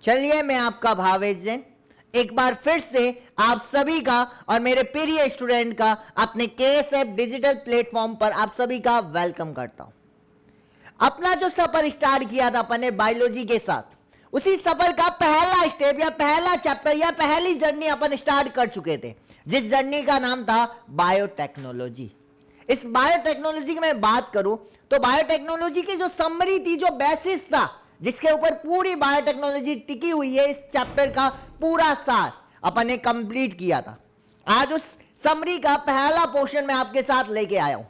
चलिए, मैं आपका भावेश जैन एक बार फिर से आप सभी का और मेरे प्रिय स्टूडेंट का अपने केएसएफ डिजिटल प्लेटफॉर्म पर आप सभी का वेलकम करता हूं। अपना जो सफर स्टार्ट किया था अपन ने बायोलॉजी के साथ, उसी सफर का पहला स्टेप या पहला चैप्टर या पहली जर्नी अपन स्टार्ट कर चुके थे, जिस जर्नी का नाम था बायोटेक्नोलॉजी। इस बायोटेक्नोलॉजी की मैं बात करूं तो बायोटेक्नोलॉजी की जो समरी थी, जो बेसिस था, जिसके ऊपर पूरी बायोटेक्नोलॉजी टिकी हुई है, इस चैप्टर का पूरा सार अपन ने कंप्लीट किया था। आज उस समरी का पहला पोर्शन मैं आपके साथ लेके आया हूं।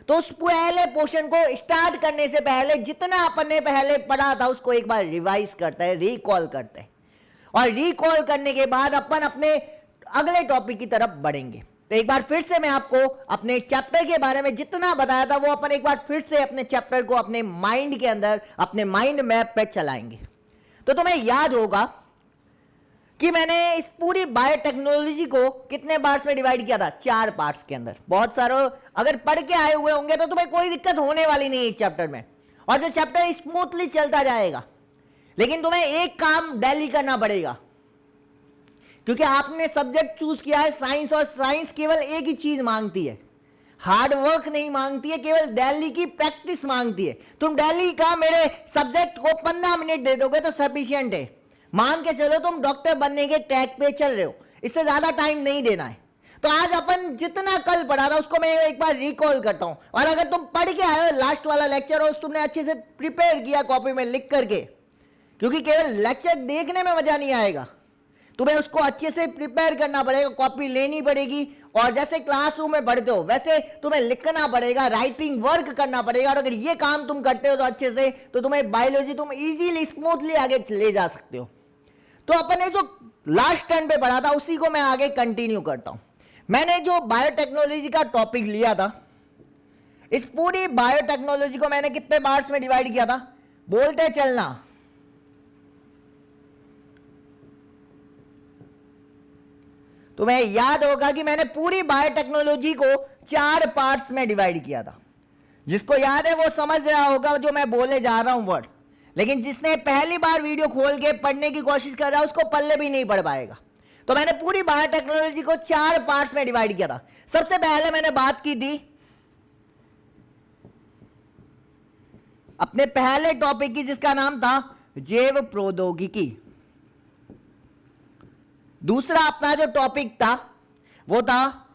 तो उस पहले पोर्शन को स्टार्ट करने से पहले जितना अपन ने पहले पढ़ा था उसको एक बार रिवाइज करते हैं, रिकॉल करते हैं, और रिकॉल करने के बाद अपन अपने अगले टॉपिक की तरफ बढ़ेंगे। तो एक बार फिर से मैं आपको अपने चैप्टर के बारे में जितना बताया था वो अपन एक बार फिर से अपने चैप्टर को अपने माइंड के अंदर, अपने माइंड मैप पे चलाएंगे। तो तुम्हें याद होगा कि मैंने इस पूरी बायोटेक्नोलॉजी को कितने पार्ट्स में डिवाइड किया था? 4 पार्ट्स के अंदर। बहुत सारे अगर पढ़ के आए हुए होंगे तो तुम्हें कोई दिक्कत होने वाली नहीं है इस चैप्टर में, और जो चैप्टर स्मूथली चलता जाएगा। लेकिन तुम्हें एक काम डेली करना पड़ेगा, क्योंकि आपने सब्जेक्ट चूज किया है साइंस, और साइंस केवल एक ही चीज मांगती है, हार्ड वर्क नहीं मांगती है, केवल डेली की प्रैक्टिस मांगती है। तुम डेली का मेरे सब्जेक्ट को 15 मिनट दे दोगे तो सफिशिएंट है। मान के चलो तुम डॉक्टर बनने के ट्रैक पे चल रहे हो, इससे ज्यादा टाइम नहीं देना है। तो आज अपन जितना कल पढ़ा था उसको मैं एक बार रिकॉल करता हूं, और अगर तुम पढ़ के आए हो लास्ट वाला लेक्चर और तुमने अच्छे से प्रिपेयर किया कॉपी में लिख करके, क्योंकि केवल लेक्चर देखने में मजा नहीं आएगा, तुम्हें उसको अच्छे से प्रिपेयर करना पड़ेगा, कॉपी लेनी पड़ेगी, और जैसे क्लासरूम में पढ़ते हो वैसे तुम्हें लिखना पड़ेगा, राइटिंग वर्क करना पड़ेगा। और अगर ये काम तुम करते हो तो अच्छे से, तो तुम्हें बायोलॉजी तुम इजीली स्मूथली आगे ले जा सकते हो। तो अपन ने जो लास्ट टर्न पे पढ़ा था उसी को मैं आगे कंटिन्यू करता हूं। मैंने जो बायोटेक्नोलॉजी का टॉपिक लिया था, इस पूरी बायोटेक्नोलॉजी को मैंने कितने पार्ट्स में डिवाइड किया था? बोलते चलना। तुम्हें याद होगा कि मैंने पूरी बायोटेक्नोलॉजी को 4 पार्ट्स में डिवाइड किया था। जिसको याद है वो समझ रहा होगा जो मैं बोले जा रहा हूं वर्ड, लेकिन जिसने पहली बार वीडियो खोल के पढ़ने की कोशिश कर रहा है उसको पल्ले भी नहीं पढ़ पाएगा। तो मैंने पूरी बायोटेक्नोलॉजी को 4 पार्ट्स में डिवाइड किया था। सबसे पहले मैंने बात की थी अपने पहले टॉपिक की, जिसका नाम था जैव प्रौद्योगिकी। दूसरा अपना जो टॉपिक था वो था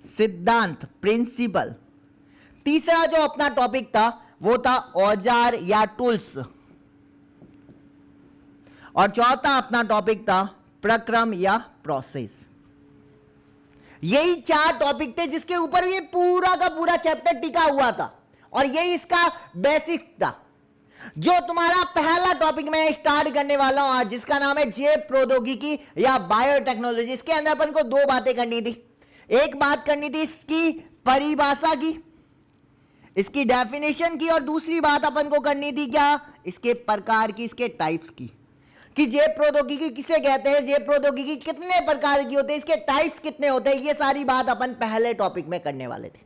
सिद्धांत, प्रिंसिपल। तीसरा जो अपना टॉपिक था वो था औजार या टूल्स, और चौथा अपना टॉपिक था प्रक्रम या प्रोसेस। यही 4 टॉपिक थे जिसके ऊपर ये पूरा का पूरा चैप्टर टिका हुआ था, और यही इसका बेसिक था। जो तुम्हारा पहला टॉपिक मैं स्टार्ट करने वाला हूं आज, जिसका नाम है जैव प्रौद्योगिकी या बायोटेक्नोलॉजी। इसके अंदर अपन को 2 बातें करनी थी। एक बात करनी थी इसकी परिभाषा की, इसकी डेफिनेशन की, और दूसरी बात अपन को करनी थी क्या? इसके प्रकार की, इसके टाइप्स की, कि जैव प्रौद्योगिकी किसे कहते हैं, जैव प्रौद्योगिकी कितने प्रकार की होते हैं, इसके टाइप्स कितने होते हैं। ये सारी बात अपन पहले टॉपिक में करने वाले थे।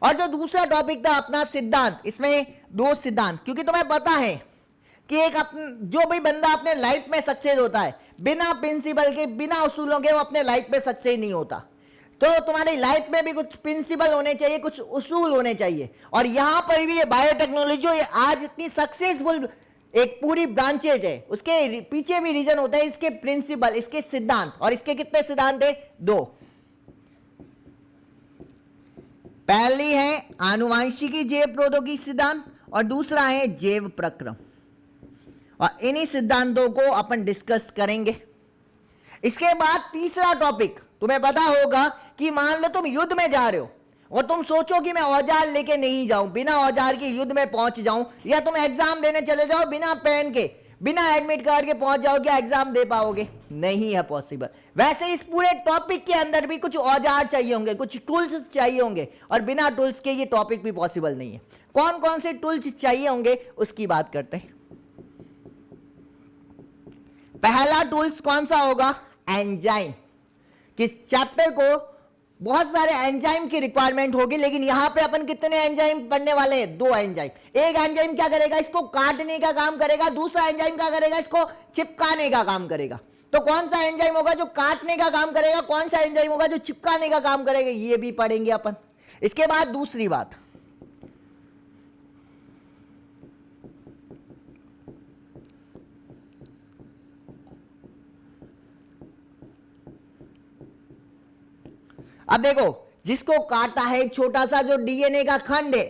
और जो दूसरा टॉपिक था अपना सिद्धांत, इसमें 2 सिद्धांत, क्योंकि तुम्हें पता है कि एक जो भी बंदा अपने लाइफ में सक्सेस होता है, बिना प्रिंसिपल के, बिना उसूलों के वो अपने लाइफ में सक्सेस नहीं होता। तो तुम्हारी लाइफ में भी कुछ प्रिंसिपल होने चाहिए, कुछ उसूल होने चाहिए। और यहां पर भी ये बायोटेक्नोलॉजी ये आज इतनी सक्सेसफुल एक पूरी ब्रांचेज है, उसके पीछे भी रीजन होता है इसके प्रिंसिपल, इसके सिद्धांत। और इसके कितने सिद्धांत है? 2। पहली है आनुवांशिकी जैव प्रौद्योगिकी सिद्धांत, और दूसरा है जैव प्रक्रम। और इन्हीं सिद्धांतों को अपन डिस्कस करेंगे। इसके बाद तीसरा टॉपिक, तुम्हें पता होगा कि मान लो तुम युद्ध में जा रहे हो और तुम सोचो कि मैं औजार लेके नहीं जाऊं, बिना औजार के युद्ध में पहुंच जाऊं, या तुम एग्जाम देने चले जाओ बिना पेन के, बिना एडमिट कार्ड के पहुंच जाओ, क्या एग्जाम दे पाओगे? नहीं है पॉसिबल। वैसे इस पूरे टॉपिक के अंदर भी कुछ औजार चाहिए होंगे, कुछ टूल्स चाहिए होंगे, और बिना टूल्स के ये टॉपिक भी पॉसिबल नहीं है। कौन कौन से टूल्स चाहिए होंगे उसकी बात करते हैं। पहला टूल्स कौन सा होगा? एंजाइम। किस चैप्टर को बहुत सारे एंजाइम की रिक्वायरमेंट होगी, लेकिन यहां पे अपन कितने एंजाइम पढ़ने वाले हैं? 2 एंजाइम। एक एंजाइम क्या करेगा? इसको काटने का काम करेगा, दूसरा एंजाइम क्या करेगा? इसको चिपकाने का काम करेगा। तो कौन सा एंजाइम होगा जो काटने का काम करेगा, कौन सा एंजाइम होगा जो चिपकाने का काम करेगा, ये भी पढ़ेंगे अपन। इसके बाद दूसरी बात, अब देखो, जिसको काटा है, एक छोटा सा जो डीएनए का खंड है,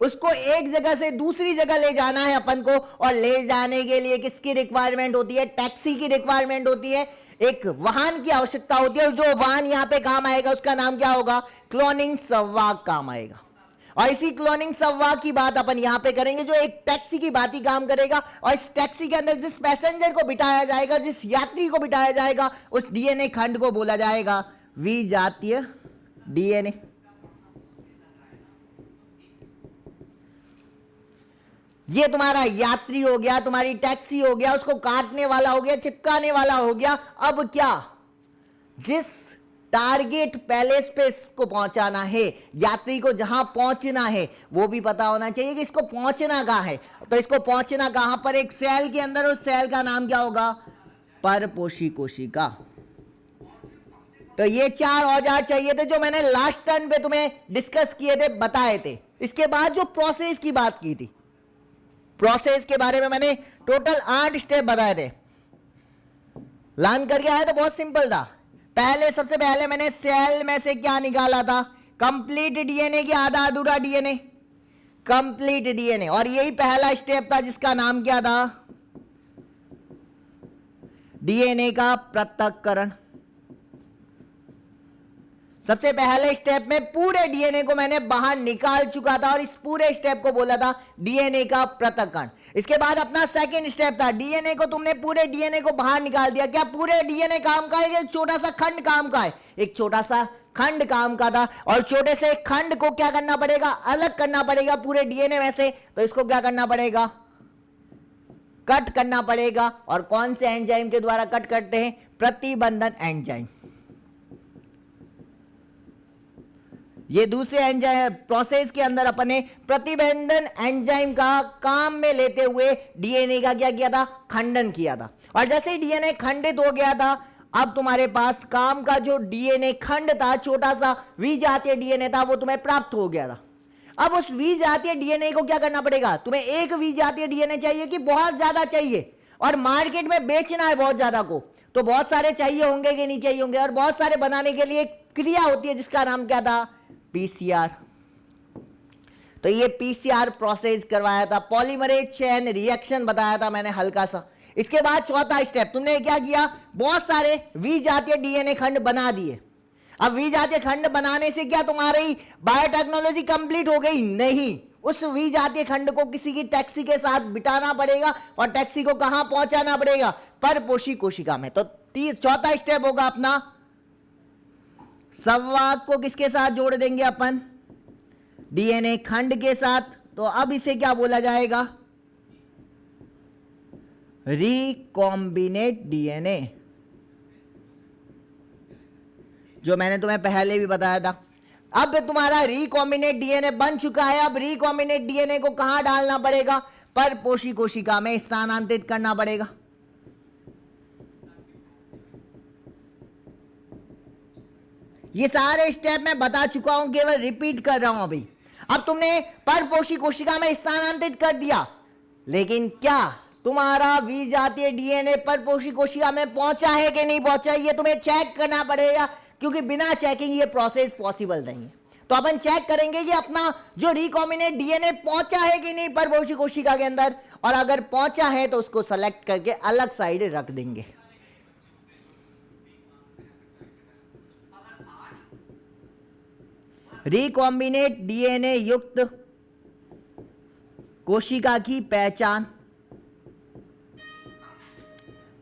उसको एक जगह से दूसरी जगह ले जाना है अपन को, और ले जाने के लिए किसकी रिक्वायरमेंट होती है? टैक्सी की रिक्वायरमेंट होती है, एक वाहन की आवश्यकता होती है। और जो वाहन यहां पे काम आएगा उसका नाम क्या होगा? क्लोनिंग संवाहक काम आएगा। और इसी क्लोनिंग संवाहक की बात अपन यहां पे करेंगे, जो एक टैक्सी की बात ही काम करेगा। और इस टैक्सी के अंदर जिस पैसेंजर को बिठाया जाएगा, जिस यात्री को बिठाया जाएगा, उस डीएनए खंड को बोला जाएगा विजातीय डीएनए। ये तुम्हारा यात्री हो गया, तुम्हारी टैक्सी हो गया, उसको काटने वाला हो गया, चिपकाने वाला हो गया। अब क्या? जिस टारगेट पैलेस पे इसको पहुंचाना है, यात्री को जहां पहुंचना है, वो भी पता होना चाहिए कि इसको पहुंचना कहां है। तो इसको पहुंचना कहां पर? एक सेल के अंदर। उस सेल का नाम क्या होगा? परपोषी कोशिका। तो ये 4 औजार चाहिए थे जो मैंने लास्ट टर्न पे तुम्हें डिस्कस किए थे, बताए थे। इसके बाद जो प्रोसेस की बात की थी, प्रोसेस के बारे में मैंने टोटल 8 स्टेप बताए थे। लर्न करके आया तो बहुत सिंपल था। सबसे पहले मैंने सेल में से क्या निकाला था? कंप्लीट डीएनए की आधा अधूरा डीएनए, कंप्लीट डीएनए। और यही पहला स्टेप था जिसका नाम क्या था? डीएनए का पृथक्करण। सबसे पहले स्टेप में पूरे डीएनए को मैंने बाहर निकाल चुका था, और इस पूरे स्टेप को बोला था डीएनए का पृथक्करण। इसके बाद अपना सेकंड स्टेप था, डीएनए को तुमने पूरे डीएनए को बाहर निकाल दिया। क्या पूरे डीएनए काम का है? एक छोटा सा खंड काम का है? एक छोटा सा खंड काम का था। और छोटे से खंड को क्या करना पड़ेगा? अलग करना पड़ेगा पूरे डीएनए में से। तो इसको क्या करना पड़ेगा? कट करना पड़ेगा। और कौन से एंजाइम के द्वारा कट करते हैं? प्रतिबंधन एंजाइम। ये दूसरे एंजाइम प्रोसेस के अंदर अपने प्रतिबंधन एंजाइम का काम में लेते हुए डीएनए का क्या किया था? खंडन किया था। और जैसे ही डीएनए खंडित हो गया था, अब तुम्हारे पास काम का जो डीएनए खंड था, छोटा सा विजातीय डीएनए था, वो तुम्हें प्राप्त हो गया था। अब उस विजातीय डीएनए को क्या करना पड़ेगा? तुम्हें एक विजातीय डीएनए चाहिए कि बहुत ज्यादा चाहिए? और मार्केट में बेचना है बहुत ज्यादा को, तो बहुत सारे चाहिए होंगे कि नहीं चाहिए होंगे? और बहुत सारे बनाने के लिए क्रिया होती है जिसका नाम क्या था? पीसीआर। तो ये पीसीआर प्रोसेस करवाया था, पॉलीमरेज चेन रिएक्शन बताया था मैंने हल्का सा। इसके बाद चौथा स्टेप, तुमने क्या किया? बहुत सारे विजातीय डीएनए खंड बना दिए। अब विजातीय खंड बनाने से क्या तुम्हारी बायोटेक्नोलॉजी कंप्लीट हो गई? नहीं, उस विजातीय खंड को किसी की टैक्सी के साथ बिठाना पड़ेगा, और टैक्सी को कहां पहुंचाना पड़ेगा? परपोषी कोशिका में। तो चौथा स्टेप होगा अपना, संवाहक को किसके साथ जोड़ देंगे अपन? डीएनए खंड के साथ। तो अब इसे क्या बोला जाएगा? रिकॉम्बिनेट डीएनए, जो मैंने तुम्हें पहले भी बताया था। अब तुम्हारा रिकॉम्बिनेट डीएनए बन चुका है। अब रिकॉम्बिनेट डीएनए को कहां डालना पड़ेगा? परपोषी कोशिका में स्थानांतरित करना पड़ेगा। ये सारे स्टेप मैं बता चुका हूं, केवल रिपीट कर रहा हूं अभी। अब तुमने परपोषी कोशिका में स्थानांतरित कर दिया, लेकिन क्या तुम्हारा विजातीय डीएनए परपोषी कोशिका में पहुंचा है कि नहीं पहुंचा? ये तुम्हें चेक करना पड़ेगा, क्योंकि बिना चेकिंग ये प्रोसेस पॉसिबल नहीं है। तो अपन चेक करेंगे कि अपना जो रिकॉम्बिनेट डीएनए पहुंचा है कि नहीं परपोषी कोशिका के अंदर, और अगर पहुंचा है तो उसको सेलेक्ट करके अलग साइड रख देंगे। रिकॉम्बिनेट डीएनए युक्त कोशिका की पहचान,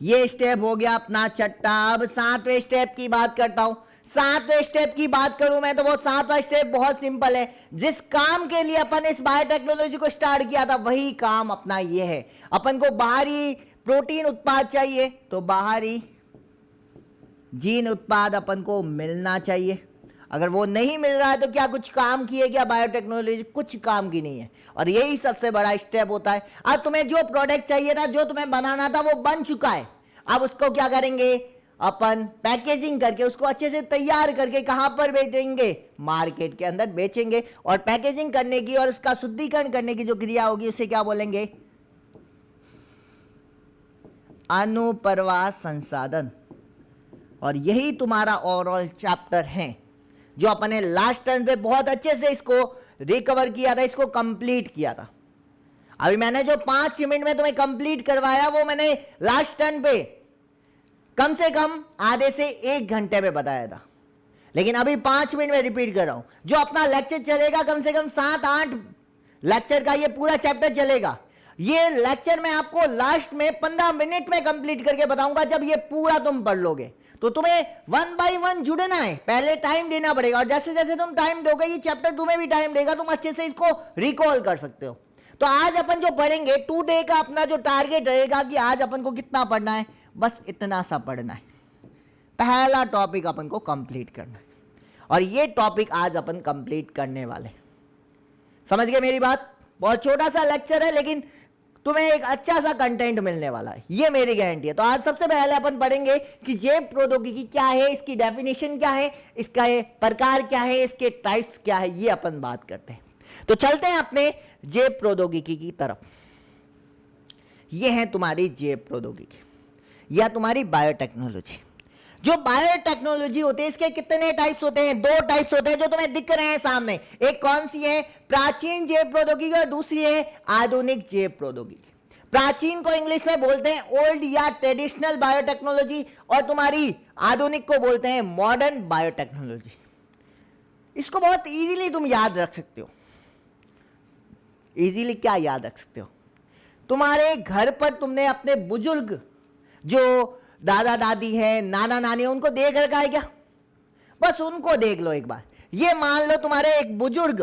ये स्टेप हो गया अपना छठा। अब 7वें स्टेप की बात करता हूं। 7वें स्टेप की बात करूं मैं तो वो 7वां स्टेप बहुत सिंपल है। जिस काम के लिए अपन इस बायोटेक्नोलॉजी को स्टार्ट किया था, वही काम अपना ये है। अपन को बाहरी प्रोटीन उत्पाद चाहिए, तो बाहरी जीन उत्पाद अपन को मिलना चाहिए। अगर वो नहीं मिल रहा है तो क्या कुछ काम की है क्या बायोटेक्नोलॉजी? कुछ काम की नहीं है। और यही सबसे बड़ा स्टेप होता है। अब तुम्हें जो प्रोडक्ट चाहिए था, जो तुम्हें बनाना था, वो बन चुका है। अब उसको क्या करेंगे? अपन पैकेजिंग करके उसको अच्छे से तैयार करके कहां पर बेचेंगे? मार्केट के अंदर बेचेंगे। और पैकेजिंग करने की और उसका शुद्धिकरण करने की जो क्रिया होगी उसे क्या बोलेंगे? अनुप्रवाह संसाधन। और यही तुम्हारा ओवरऑल चैप्टर है जो अपने लास्ट टर्न पे बहुत अच्छे से इसको रिकवर किया था, इसको कंप्लीट किया था। अभी मैंने जो 5 मिनट में तुम्हें कंप्लीट करवाया वो मैंने लास्ट टर्न पे कम से कम आधे से 1 घंटे में बताया था, लेकिन अभी 5 मिनट में रिपीट कर रहा हूं। जो अपना लेक्चर चलेगा कम से कम 7-8 लेक्चर का ये पूरा चैप्टर चलेगा। ये लेक्चर मैं आपको लास्ट में 15 मिनट में कंप्लीट करके बताऊंगा। जब ये पूरा तुम पढ़ लोगे तो तुम्हें 1 बाय 1 जुड़ना है, पहले टाइम देना पड़ेगा। और जैसे जैसे तुम टाइम दोगे ये चैप्टर तुम्हें भी टाइम देगा, तुम अच्छे से इसको रिकॉल कर सकते हो। तो आज अपन जो पढ़ेंगे, टुडे का अपना जो टारगेट रहेगा कि आज अपन को कितना पढ़ना है, बस इतना सा पढ़ना है। पहला टॉपिक अपन को कंप्लीट करना है और ये टॉपिक आज अपन कंप्लीट करने वाले। समझ गए मेरी बात? बहुत छोटा सा लेक्चर है लेकिन तुम्हें एक अच्छा सा कंटेंट मिलने वाला है, ये मेरी गारंटी है। तो आज सबसे पहले अपन पढ़ेंगे कि जैव प्रौद्योगिकी क्या है, इसकी डेफिनेशन क्या है, इसका ये प्रकार क्या है, इसके टाइप्स क्या है, ये अपन बात करते हैं। तो चलते हैं अपने जैव प्रौद्योगिकी की तरफ। ये है तुम्हारी जैव प्रौद्योगिकी या तुम्हारी बायोटेक्नोलॉजी। जो बायोटेक्नोलॉजी होती है इसके कितने टाइप्स होते हैं? 2 टाइप्स होते हैं जो तुम्हें दिख रहे हैं सामने। एक कौन सी है? प्राचीन जैव प्रौद्योगिकी और दूसरी है आधुनिक जैव प्रौद्योगिकी। प्राचीन को इंग्लिश में बोलते हैं ओल्ड या ट्रेडिशनल बायोटेक्नोलॉजी और तुम्हारी आधुनिक को बोलते हैं मॉडर्न बायोटेक्नोलॉजी। इसको बहुत इजीली तुम याद रख सकते हो। इजीली क्या याद रख सकते हो? तुम्हारे घर पर तुमने अपने बुजुर्ग जो दादा दादी है, नाना नानी है, उनको देख रखा है क्या? बस उनको देख लो एक बार। ये मान लो तुम्हारे एक बुजुर्ग,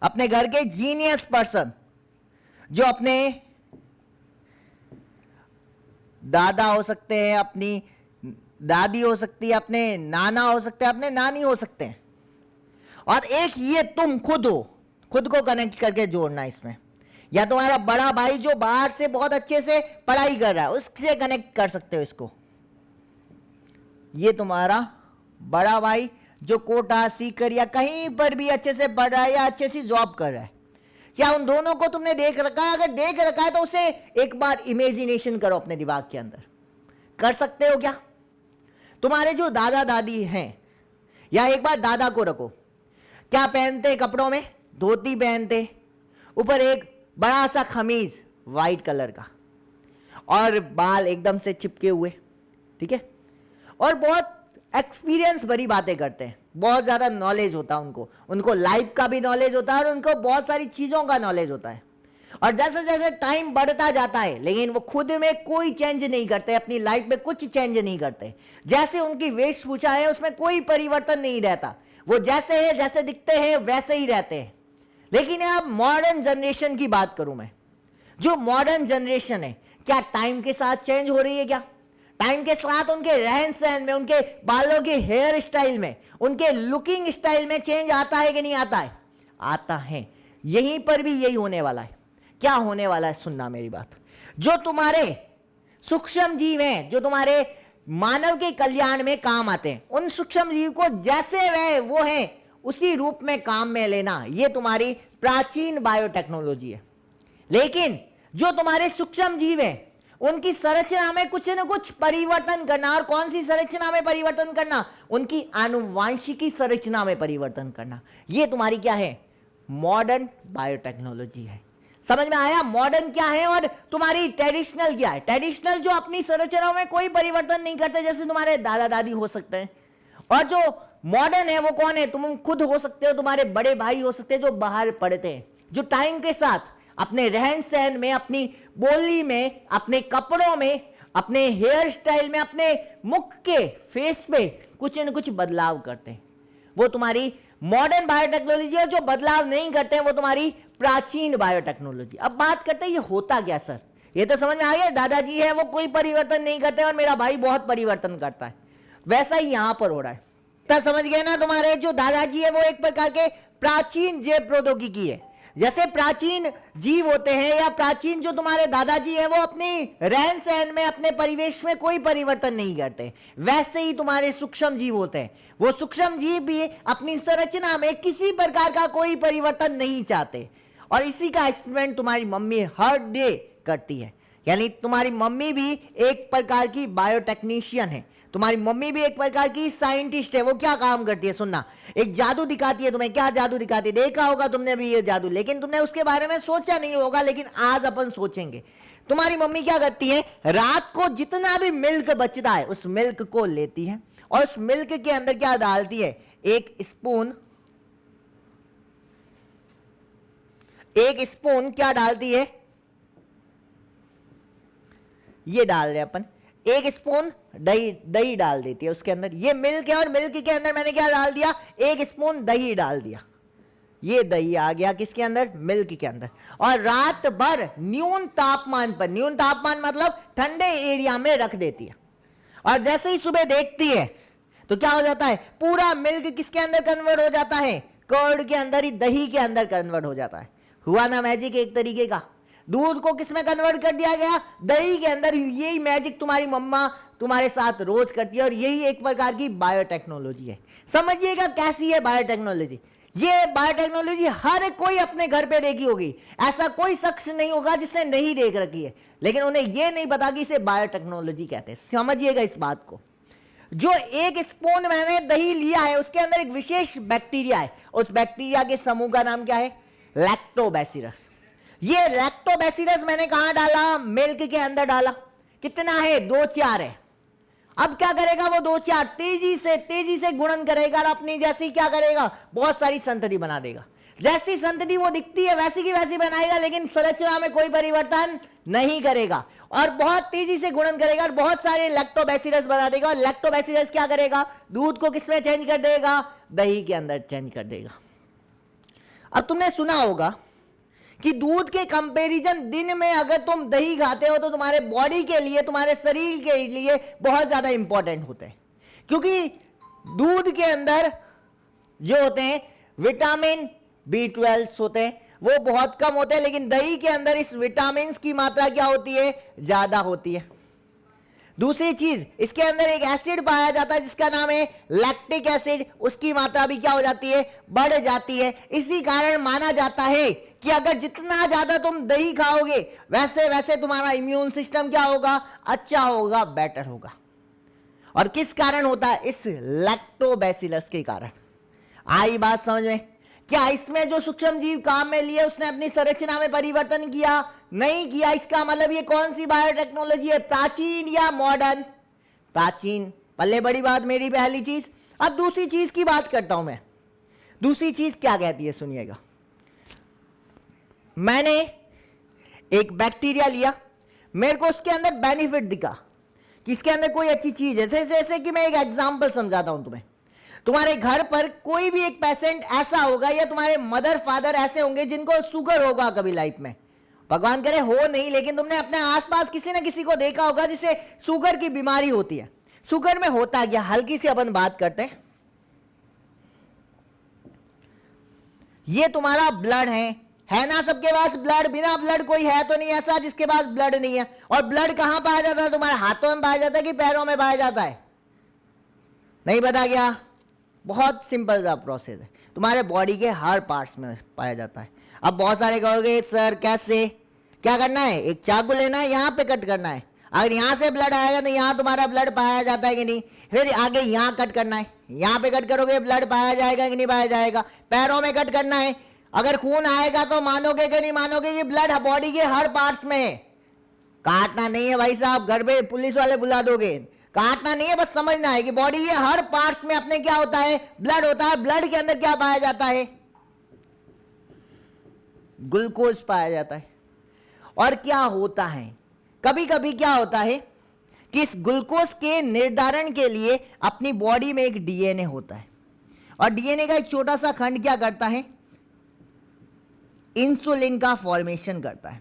अपने घर के जीनियस पर्सन, जो अपने दादा हो सकते हैं, अपनी दादी हो सकती है, अपने नाना हो सकते हैं, अपने नानी हो सकते हैं, और एक ये तुम खुद हो। खुद को कनेक्ट करके जोड़ना इसमें। या तुम्हारा बड़ा भाई जो बाहर से बहुत अच्छे से पढ़ाई कर रहा है, उससे कनेक्ट कर सकते हो इसको। ये तुम्हारा बड़ा भाई जो कोटा, सीकर या कहीं पर भी अच्छे से पढ़ रहा है या अच्छे से जॉब कर रहा है, क्या उन दोनों को तुमने देख रखा है? अगर देख रखा है तो उसे एक बार इमेजिनेशन करो अपने दिमाग के अंदर। कर सकते हो क्या? तुम्हारे जो दादा दादी हैं, या एक बार दादा को रखो, क्या पहनते कपड़ों में? धोती पहनते, ऊपर एक बड़ा सा खमीज वाइट कलर का, और बाल एकदम से चिपके हुए, ठीक है, और बहुत एक्सपीरियंस भरी बातें करते हैं, बहुत ज़्यादा नॉलेज होता है उनको। उनको लाइफ का भी नॉलेज होता है और उनको बहुत सारी चीज़ों का नॉलेज होता है। और जैसे जैसे टाइम बढ़ता जाता है, लेकिन वो खुद में कोई चेंज नहीं करते, अपनी लाइफ में कुछ चेंज नहीं करते। जैसे उनकी वेशभूषा है उसमें कोई परिवर्तन नहीं रहता, वो जैसे है, जैसे दिखते हैं वैसे ही रहते हैं। लेकिन अब मॉडर्न जनरेशन की बात करूं मैं, जो मॉडर्न जनरेशन है, क्या टाइम के साथ चेंज हो रही है? क्या टाइम के साथ उनके रहन सहन में, उनके बालों के हेयर स्टाइल में, उनके लुकिंग स्टाइल में चेंज आता है कि नहीं आता है? आता है। यहीं पर भी यही होने वाला है। क्या होने वाला है? सुनना मेरी बात। जो तुम्हारे सूक्ष्म जीव हैं, जो तुम्हारे मानव के कल्याण में काम आते हैं, उन सूक्ष्म जीव को जैसे वह वो हैं उसी रूप में काम में लेना, ये तुम्हारी प्राचीन बायोटेक्नोलॉजी है। लेकिन जो तुम्हारे सूक्ष्म जीव हैं उनकी संरचना में कुछ न कुछ परिवर्तन करना। और कौन सी संरचना में परिवर्तन करना? उनकी आनुवांशिकी संरचना में परिवर्तन करना। ये तुम्हारी क्या है? मॉडर्न बायोटेक्नोलॉजी है। समझ में आया? मॉडर्न क्या है और तुम्हारी ट्रेडिशनल क्या है? ट्रेडिशनल जो अपनी संरचनाओं में कोई परिवर्तन नहीं करते, जैसे तुम्हारे दादा दादी हो सकते हैं। और जो मॉडर्न है वो कौन है? तुम खुद हो सकते हो, तुम्हारे बड़े भाई हो सकते हैं जो बाहर पढ़ते हैं, जो टाइम के साथ अपने रहन सहन में, अपनी बोली में, अपने कपड़ों में, अपने हेयर स्टाइल में, अपने मुख के फेस पे कुछ न कुछ बदलाव करते हैं। वो तुम्हारी मॉडर्न बायोटेक्नोलॉजी है। जो बदलाव नहीं करते हैं वो तुम्हारी प्राचीन बायोटेक्नोलॉजी। अब बात करते हैं ये होता क्या सर? ये तो समझ में आ गया, दादाजी है वो कोई परिवर्तन नहीं करते और मेरा भाई बहुत परिवर्तन करता है। वैसा ही यहां पर हो रहा है। इतना समझ गए ना? तुम्हारे जो दादाजी है वो एक प्रकार के प्राचीन जैव प्रौद्योगिकी है। जैसे प्राचीन जीव होते हैं या प्राचीन जो तुम्हारे दादाजी है वो अपनी रहन सहन में, अपने परिवेश में कोई परिवर्तन नहीं करते, वैसे ही तुम्हारे सूक्ष्म जीव होते हैं। वो सूक्ष्म जीव भी अपनी संरचना में किसी प्रकार का कोई परिवर्तन नहीं चाहते, और इसी का एक्सपेरिमेंट तुम्हारी मम्मी हर डे करती है। यानी तुम्हारी मम्मी भी एक प्रकार की बायोटेक्नीशियन है, तुम्हारी मम्मी भी एक प्रकार की साइंटिस्ट है। वो क्या काम करती है? सुनना, एक जादू दिखाती है तुम्हें। क्या जादू दिखाती है? देखा होगा तुमने भी ये जादू, लेकिन तुमने उसके बारे में सोचा नहीं होगा, लेकिन आज अपन सोचेंगे। तुम्हारी मम्मी क्या करती है? रात को जितना भी मिल्क बचता है उस मिल्क को लेती है और उस मिल्क के अंदर क्या डालती है? एक स्पून क्या डालती है? ये डाल रहे हैं अपन, एक स्पून दही डाल देती है उसके अंदर। ये मिल्क है और मिल्क के अंदर मैंने क्या डाल दिया? एक स्पून दही डाल दिया। ये दही आ गया किसके अंदर? मिल्क के अंदर। और रात भर न्यून तापमान पर, न्यून तापमान मतलब ठंडे एरिया में रख देती है। और जैसे ही सुबह देखती है तो क्या हो जाता है? पूरा मिल्क किसके अंदर कन्वर्ट हो जाता है? कर्ड के अंदर ही, दही के अंदर कन्वर्ट हो जाता है। हुआ ना मैजिक एक तरीके का? दूध को किसमें कन्वर्ट कर दिया गया? दही के अंदर। यही मैजिक तुम्हारी मम्मा तुम्हारे साथ रोज करती है, और यही एक प्रकार की बायोटेक्नोलॉजी है। समझिएगा कैसी है बायोटेक्नोलॉजी। ये बायोटेक्नोलॉजी हर कोई अपने घर पे देखी होगी, ऐसा कोई शख्स नहीं होगा जिसने नहीं देख रखी है, लेकिन उन्हें यह नहीं पता कि इसे बायोटेक्नोलॉजी कहते हैं। समझिएगा इस बात को। जो एक स्पून मैंने दही लिया है उसके अंदर एक विशेष बैक्टीरिया है, उस बैक्टीरिया के समूह का नाम क्या है? लैक्टोबैसिलस। ये लैक्टोबैसिलस मैंने कहां डाला? मिल्क के अंदर डाला। कितना है? 2-4 है। अब क्या करेगा वो? 2-4 तेजी से गुणन करेगा और अपनी जैसी क्या करेगा? बहुत सारी संतति बना देगा। जैसी संतति वो दिखती है वैसी की वैसी बनाएगा, लेकिन संरचना में कोई परिवर्तन नहीं करेगा, और बहुत तेजी से गुणन करेगा और बहुत सारे लैक्टोबैसिलस बना देगा। और लैक्टोबैसिलस क्या करेगा? दूध को किसमें चेंज कर देगा? दही के अंदर चेंज कर देगा। अब तुमने सुना होगा कि दूध के कंपैरिजन दिन में अगर तुम दही खाते हो तो तुम्हारे बॉडी के लिए, तुम्हारे शरीर के लिए बहुत ज्यादा इंपॉर्टेंट होते हैं, क्योंकि दूध के अंदर जो होते हैं विटामिन B12 होते हैं, वो बहुत कम होते हैं, लेकिन दही के अंदर इस विटामिन की मात्रा क्या होती है? ज्यादा होती है। दूसरी चीज, इसके अंदर एक एसिड पाया जाता है जिसका नाम है लैक्टिक एसिड, उसकी मात्रा भी क्या हो जाती है? बढ़ जाती है। इसी कारण माना जाता है कि अगर जितना ज्यादा तुम दही खाओगे वैसे वैसे तुम्हारा इम्यून सिस्टम क्या होगा? अच्छा होगा, बेटर होगा। और किस कारण होता है? इस लैक्टोबैसिलस के कारण। आई बात समझ में? क्या इसमें जो सूक्ष्म जीव काम में लिए उसने अपनी संरचना में परिवर्तन किया? नहीं किया। इसका मतलब ये कौन सी बायोटेक्नोलॉजी है? प्राचीन या मॉडर्न? प्राचीन। पल्ले बड़ी बात मेरी पहली चीज। अब दूसरी चीज की बात करता हूं मैं। दूसरी चीज क्या कहती है? सुनिएगा। मैंने एक बैक्टीरिया लिया, मेरे को उसके अंदर बेनिफिट दिखा कि इसके अंदर कोई अच्छी चीज है। जैसे कि मैं एक एग्जांपल समझाता हूं तुम्हें। तुम्हारे घर पर कोई भी एक पेशेंट ऐसा होगा, या तुम्हारे मदर फादर ऐसे होंगे जिनको शुगर होगा कभी लाइफ में, भगवान करे हो नहीं, लेकिन तुमने अपने आसपास किसी न किसी को देखा होगा जिसे शुगर की बीमारी होती है। शुगर में होता क्या? हल्की सी अपन बात करते हैं। ये तुम्हारा ब्लड है ना? सबके पास ब्लड, बिना ब्लड कोई है तो नहीं ऐसा जिसके पास ब्लड नहीं है। और ब्लड कहां पाया जाता है? तुम्हारे हाथों में पाया जाता है कि पैरों में पाया जाता है? नहीं पता क्या? बहुत सिंपल सा प्रोसेस है, तुम्हारे बॉडी के हर पार्ट्स में पाया जाता है। अब बहुत सारे कहोगे सर कैसे? क्या करना है? एक चाकू लेना है, यहां पे कट करना है। अगर यहां से ब्लड आएगा तो यहां तुम्हारा ब्लड पाया जाता है कि नहीं? फिर आगे यहां कट करना है, यहां पे कट करोगे ब्लड पाया जाएगा कि नहीं पाया जाएगा? पैरों में कट करना है, अगर खून आएगा तो मानोगे कि नहीं मानोगे कि ब्लड बॉडी के हर पार्ट्स में है। काटना नहीं है भाई साहब, घर पे पुलिस वाले बुला दोगे। काटना नहीं है, बस समझना है कि बॉडी के हर पार्ट्स में अपने क्या होता है? ब्लड होता है। ब्लड के अंदर क्या पाया जाता है? ग्लूकोज पाया जाता है। और क्या होता है, कभी कभी क्या होता है कि इस ग्लूकोज के निर्धारण के लिए अपनी बॉडी में एक डीएनए होता है, और डीएनए का एक छोटा सा खंड क्या करता है? इंसुलिन का फॉर्मेशन करता है।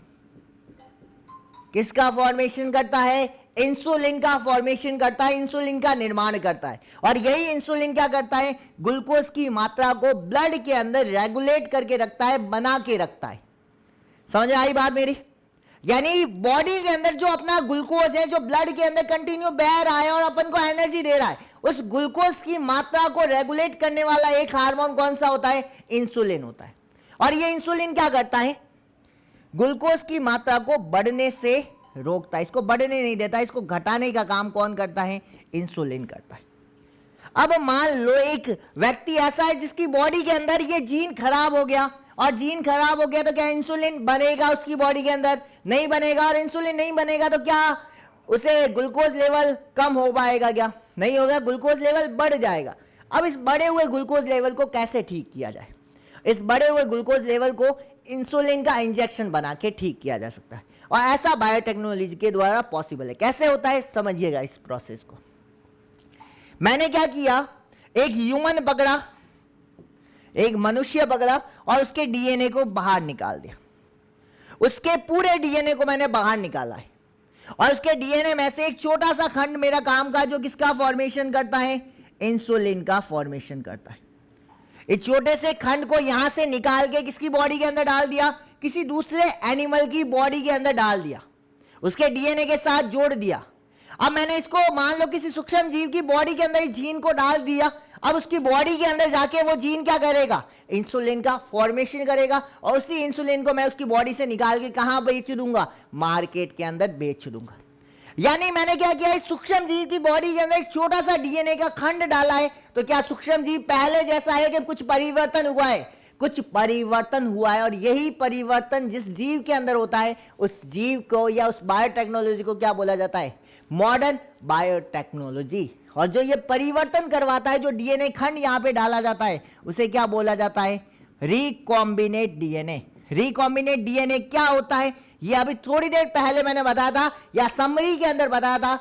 किसका फॉर्मेशन करता है? इंसुलिन का फॉर्मेशन करता है, इंसुलिन का निर्माण करता है। और यही इंसुलिन क्या करता है, ग्लूकोज की मात्रा को ब्लड के अंदर रेगुलेट करके रखता है, बना के रखता है। समझ आई बात मेरी? यानी बॉडी के अंदर जो अपना ग्लूकोज है, जो ब्लड के अंदर कंटिन्यू बह रहा है और अपन को एनर्जी दे रहा है, उस ग्लूकोज की मात्रा को रेगुलेट करने वाला एक हार्मोन कौन सा होता है, इंसुलिन होता है। और ये इंसुलिन क्या करता है, ग्लूकोज की मात्रा को बढ़ने से रोकता है, इसको बढ़ने नहीं देता, इसको घटाने का काम कौन करता है, इंसुलिन करता है। अब मान लो एक व्यक्ति ऐसा है जिसकी बॉडी के अंदर ये जीन खराब हो गया, और जीन खराब हो गया तो क्या इंसुलिन बनेगा उसकी बॉडी के अंदर, नहीं बनेगा। और इंसुलिन नहीं बनेगा तो क्या उसे ग्लूकोज लेवल कम हो पाएगा, क्या नहीं होगा, ग्लूकोज लेवल बढ़ जाएगा। अब इस बढ़े हुए ग्लूकोज लेवल को कैसे ठीक किया जाए, इस बढ़े हुए ग्लूकोज लेवल को इंसुलिन का इंजेक्शन बना के ठीक किया जा सकता है, और ऐसा बायोटेक्नोलॉजी के द्वारा पॉसिबल है। कैसे होता है समझिएगा इस प्रोसेस को। मैंने क्या किया, एक ह्यूमन पकड़ा, एक मनुष्य पकड़ा और उसके डीएनए को बाहर निकाल दिया। उसके पूरे डीएनए को मैंने बाहर निकाला है, और उसके डीएनए में से एक छोटा सा खंड मेरा काम का, जो किसका फॉर्मेशन करता है, इंसुलिन का फॉर्मेशन करता है। इस छोटे से खंड को यहां से निकाल के किसकी बॉडी के अंदर डाल दिया, किसी दूसरे एनिमल की बॉडी के अंदर डाल दिया, उसके डीएनए के साथ जोड़ दिया। अब मैंने इसको मान लो किसी सूक्ष्म जीव की बॉडी के अंदर इस जीन को डाल दिया। अब उसकी बॉडी के अंदर जाके वो जीन क्या करेगा, इंसुलिन का फॉर्मेशन करेगा, और उसी इंसुलिन को मैं उसकी बॉडी से निकाल के कहां बेच दूंगा, मार्केट के अंदर बेच दूंगा। यानी मैंने क्या किया, इस सूक्ष्म जीव की बॉडी के अंदर एक छोटा सा डीएनए का खंड डाला है। तो क्या सूक्ष्म जीव पहले जैसा है कि कुछ परिवर्तन हुआ है, कुछ परिवर्तन हुआ है। और यही परिवर्तन जिस जीव के अंदर होता है, उस जीव को या उस बायोटेक्नोलॉजी को क्या बोला जाता है, मॉडर्न बायोटेक्नोलॉजी। और जो ये परिवर्तन करवाता है, जो डीएनए खंड यहां पे डाला जाता है, उसे क्या बोला जाता है, रिकॉम्बिनेट डीएनए। रिकॉम्बिनेट डीएनए क्या होता है, ये अभी थोड़ी देर पहले मैंने बताया था, या समरी के अंदर बताया था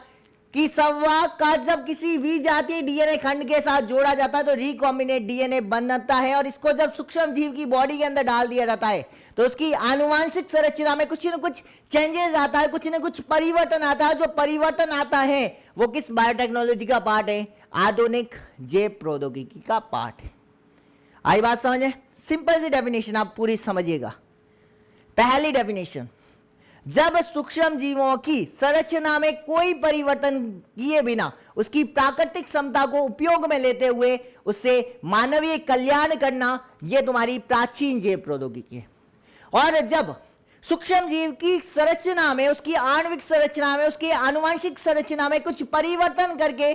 कि संवाहक का जब किसी विजातीय डीएनए खंड के साथ जोड़ा जाता है तो रिकॉम्बिनेट डीएनए बनता है। और इसको जब सूक्ष्म जीव की बॉडी के अंदर डाल दिया जाता है तो उसकी आनुवांशिक संरचना में कुछ न कुछ चेंजेस आता है, कुछ न कुछ परिवर्तन आता है। जो परिवर्तन आता है वो किस बायोटेक्नोलॉजी का पार्ट है, आधुनिक जैव प्रौद्योगिकी का पार्ट है। आई बात समझे? सिंपल सी डेफिनेशन आप पूरी समझिएगा। पहली डेफिनेशन, जब सूक्ष्म जीवों की संरचना में कोई परिवर्तन किए बिना उसकी प्राकृतिक क्षमता को उपयोग में लेते हुए उससे मानवीय कल्याण करना, यह तुम्हारी प्राचीन जैव प्रौद्योगिकी है। और जब सूक्ष्म जीव की संरचना में, उसकी आणविक संरचना में, उसकी आनुवंशिक संरचना में कुछ परिवर्तन करके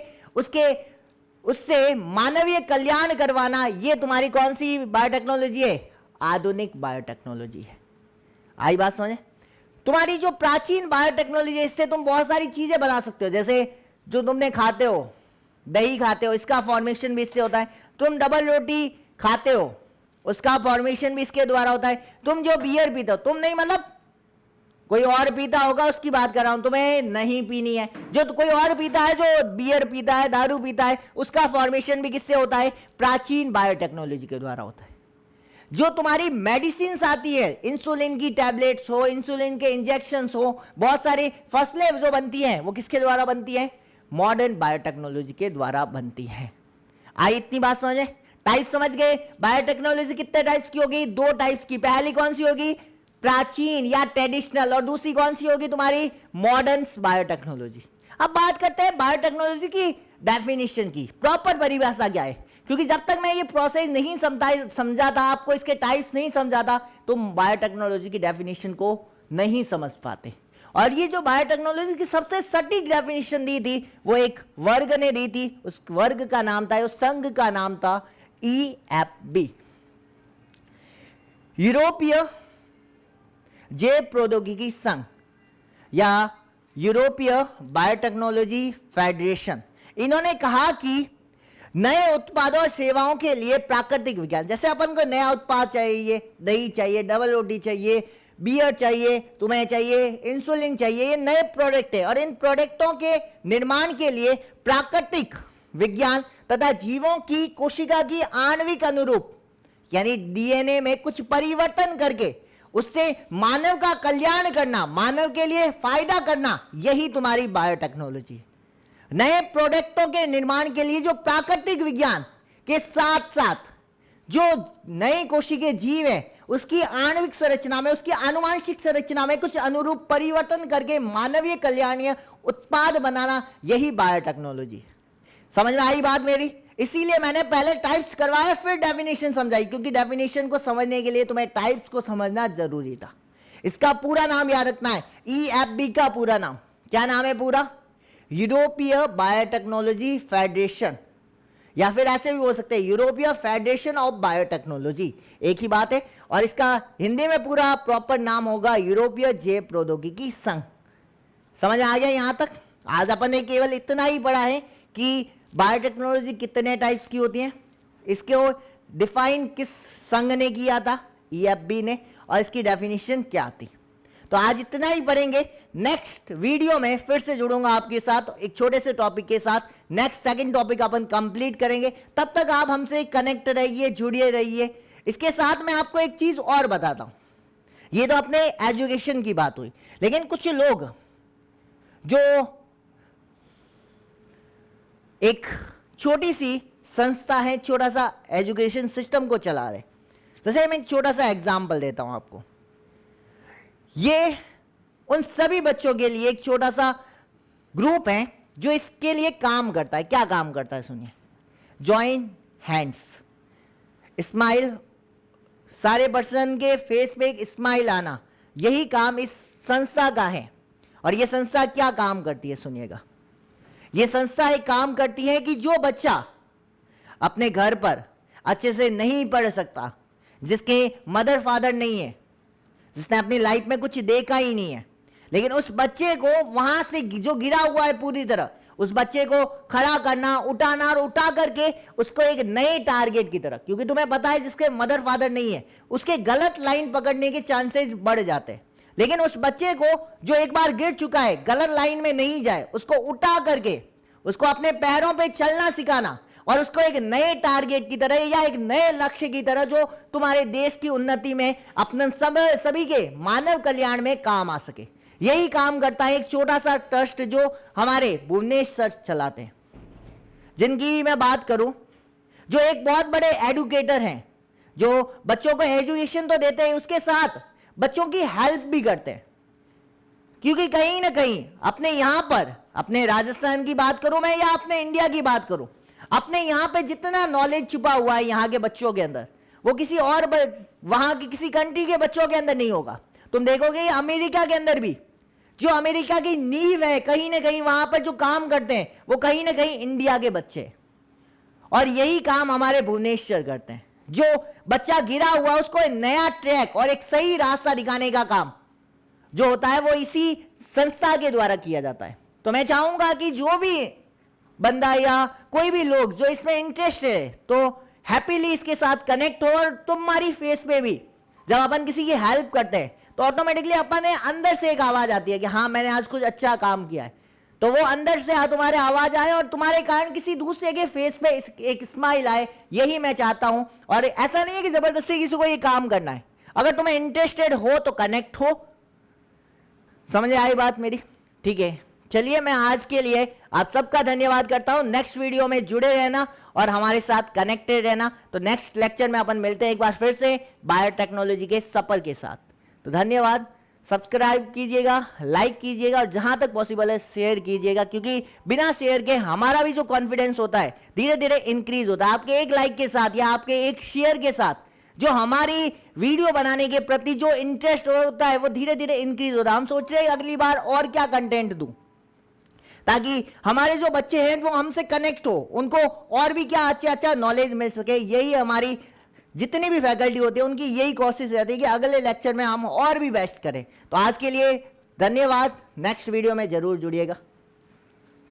उससे मानवीय कल्याण करवाना, यह तुम्हारी कौन सी बायोटेक्नोलॉजी है, आधुनिक बायोटेक्नोलॉजी है। आई बात समझे? तुम्हारी जो प्राचीन बायोटेक्नोलॉजी है, इससे तुम बहुत सारी चीजें बना सकते हो। जैसे जो तुमने खाते हो, दही खाते हो, इसका फॉर्मेशन भी इससे होता है। तुम डबल रोटी खाते हो, उसका फॉर्मेशन भी इसके द्वारा होता है। तुम जो बियर पीते हो, तुम नहीं, मतलब कोई और पीता होगा उसकी बात कर रहा हूं, तुम्हें नहीं पीनी है। जो कोई और पीता है, जो बियर पीता है, दारू पीता है, उसका फॉर्मेशन भी किससे होता है, प्राचीन बायोटेक्नोलॉजी के द्वारा होता है। जो तुम्हारी मेडिसिन आती है, इंसुलिन की टैबलेट्स हो, इंसुलिन के इंजेक्शंस हो, बहुत सारी फसलें जो बनती हैं, वो किसके द्वारा बनती हैं, मॉडर्न बायोटेक्नोलॉजी के द्वारा बनती हैं। आई इतनी बात समझे? टाइप समझ गए? बायोटेक्नोलॉजी कितने टाइप्स की होगी, दो टाइप्स की। पहली कौन सी होगी, प्राचीन या ट्रेडिशनल, और दूसरी कौन सी होगी तुम्हारी, मॉडर्न बायोटेक्नोलॉजी। अब बात करते हैं बायोटेक्नोलॉजी की डेफिनेशन की, प्रॉपर परिभाषा क्या है। क्योंकि जब तक मैं ये प्रोसेस नहीं समझा था, आपको इसके टाइप्स नहीं समझा था, तो बायोटेक्नोलॉजी की डेफिनेशन को नहीं समझ पाते। और ये जो बायोटेक्नोलॉजी की सबसे सटीक डेफिनेशन दी थी, वो एक वर्ग ने दी थी। उस वर्ग का नाम था, उस संघ का नाम था EFB, यूरोपीय जैव प्रौद्योगिकी संघ या यूरोपीय बायोटेक्नोलॉजी फेडरेशन। इन्होंने कहा कि नए उत्पादों और सेवाओं के लिए प्राकृतिक विज्ञान, जैसे अपन को नया उत्पाद चाहिए, दही चाहिए, डबल रोटी चाहिए, बियर चाहिए, तुम्हें चाहिए इंसुलिन चाहिए, ये नए प्रोडक्ट है। और इन प्रोडक्टों के निर्माण के लिए प्राकृतिक विज्ञान तथा जीवों की कोशिका की आणविक अनुरूप, यानी डीएनए में कुछ परिवर्तन करके उससे मानव का कल्याण करना, मानव के लिए फायदा करना, यही तुम्हारी बायोटेक्नोलॉजी है। नए प्रोडक्टों के निर्माण के लिए जो प्राकृतिक विज्ञान के साथ साथ जो नए कोशिकीय जीव है उसकी आणविक संरचना में, उसकी आनुवांशिक संरचना में कुछ अनुरूप परिवर्तन करके मानवीय कल्याणीय उत्पाद बनाना, यही बायोटेक्नोलॉजी है। समझ में आई बात मेरी? इसीलिए मैंने पहले टाइप्स करवाया फिर डेफिनेशन समझाई, क्योंकि डेफिनेशन को समझने के लिए तुम्हें टाइप्स को समझना जरूरी था। इसका पूरा नाम याद रखना है, EFB का पूरा नाम क्या नाम है पूरा? यूरोपीय बायोटेक्नोलॉजी फेडरेशन, या फिर ऐसे भी बोल सकते हैं यूरोपीय फेडरेशन ऑफ बायोटेक्नोलॉजी, एक ही बात है। और इसका हिंदी में पूरा प्रॉपर नाम होगा यूरोपीय जैव प्रौद्योगिकी संघ। समझ आ गया यहां तक? आज अपन ने केवल इतना ही पढ़ा है कि बायोटेक्नोलॉजी कितने टाइप्स की होती है, इसको डिफाइन किस संघ ने किया था, EFB ने, और इसकी डेफिनेशन क्या थी। तो आज इतना ही पढ़ेंगे। नेक्स्ट वीडियो में फिर से जुड़ूंगा आपके साथ एक छोटे से टॉपिक के साथ। नेक्स्ट सेकंड टॉपिक अपन कंप्लीट करेंगे। तब तक आप हमसे कनेक्ट रहिए, जुड़े रहिए। इसके साथ मैं आपको एक चीज और बताता हूं। ये तो अपने एजुकेशन की बात हुई, लेकिन कुछ लोग जो एक छोटी सी संस्था है, छोटा सा एजुकेशन सिस्टम को चला रहे, जैसे मैं एक छोटा सा एग्जांपल देता हूं आपको। ये उन सभी बच्चों के लिए एक छोटा सा ग्रुप है जो इसके लिए काम करता है। क्या काम करता है सुनिए, जॉइन हैंड्स, स्माइल, सारे पर्सन के फेस पे एक स्माइल आना, यही काम इस संस्था का है। और ये संस्था क्या काम करती है सुनिएगा। ये संस्था एक काम करती है कि जो बच्चा अपने घर पर अच्छे से नहीं पढ़ सकता, जिसके मदर फादर नहीं है, जिसने अपनी लाइफ में कुछ देखा ही नहीं है, लेकिन उस बच्चे को वहां से जो गिरा हुआ है पूरी तरह, उस बच्चे को खड़ा करना, उठाना, और उठा करके उसको एक नए टारगेट की तरफ, क्योंकि तुम्हें पता है जिसके मदर फादर नहीं है उसके गलत लाइन पकड़ने के चांसेस बढ़ जाते हैं। लेकिन उस बच्चे को जो एक बार गिर चुका है, गलत लाइन में नहीं जाए, उसको उठा करके उसको अपने पैरों पे चलना सिखाना, और उसको एक नए टारगेट की तरह या एक नए लक्ष्य की तरह जो तुम्हारे देश की उन्नति में, अपने सभी के मानव कल्याण में काम आ सके, यही काम करता है एक छोटा सा ट्रस्ट जो हमारे भुवनेश सर चलाते हैं। जिनकी मैं बात करूं, जो एक बहुत बड़े एडुकेटर हैं, जो बच्चों को एजुकेशन तो देते हैं, उसके साथ बच्चों की हेल्प भी करते हैं। क्योंकि कहीं ना कहीं अपने यहां पर, अपने राजस्थान की बात करूं मैं या अपने इंडिया की बात करूं, अपने यहां पे जितना नॉलेज छुपा हुआ है यहां के बच्चों के अंदर, वो किसी और वहां की किसी कंट्री के बच्चों के अंदर नहीं होगा। तुम देखोगे अमेरिका के अंदर भी जो अमेरिका की नींव है, कहीं ना कहीं वहां पर जो काम करते हैं वो कहीं ना कहीं इंडिया के बच्चे, और यही काम हमारे भुवनेश्वर करते हैं। जो बच्चा गिरा हुआ उसको एक नया ट्रैक और एक सही रास्ता दिखाने का काम जो होता है वो इसी संस्था के द्वारा किया जाता है। तो मैं चाहूंगा कि जो भी बंदा या कोई भी लोग जो इसमें इंटरेस्ट है तो हैप्पीली इसके साथ कनेक्ट हो, और तुम्हारी फेस पे भी जब अपन किसी की हेल्प करते हैं तो ऑटोमेटिकली अपन अंदर से एक आवाज आती है कि हाँ मैंने आज कुछ अच्छा काम किया है, तो वो अंदर से तुम्हारे आवाज आए और तुम्हारे कारण किसी दूसरे के फेस पे एक स्माइल आए, यही मैं चाहता हूं। और ऐसा नहीं है कि जबरदस्ती किसी को ये काम करना है, अगर तुम्हें इंटरेस्टेड हो तो कनेक्ट हो। समझ आई बात मेरी? ठीक है, चलिए मैं आज के लिए आप सबका धन्यवाद करता हूं। नेक्स्ट वीडियो में जुड़े रहना और हमारे साथ कनेक्टेड रहना। तो नेक्स्ट लेक्चर में अपन मिलते हैं एक बार फिर से बायोटेक्नोलॉजी के सफर के साथ। तो धन्यवाद, सब्सक्राइब कीजिएगा, लाइक कीजिएगा, और जहां तक पॉसिबल है शेयर कीजिएगा, क्योंकि बिना शेयर के हमारा भी जो कॉन्फिडेंस होता है धीरे धीरे इंक्रीज होता है। आपके एक लाइक के साथ या आपके एक शेयर के साथ जो हमारी वीडियो बनाने के प्रति जो इंटरेस्ट होता है वो धीरे धीरे इंक्रीज होता है। हम सोच रहे हैं अगली बार और क्या कंटेंट दूं, ताकि हमारे जो बच्चे हैं वो हमसे कनेक्ट हो, उनको और भी क्या अच्छा नॉलेज मिल सके। यही हमारी जितनी भी फैकल्टी होती है उनकी यही कोशिश रहती है कि अगले लेक्चर में हम और भी बेस्ट करें। तो आज के लिए धन्यवाद, नेक्स्ट वीडियो में जरूर जुड़िएगा।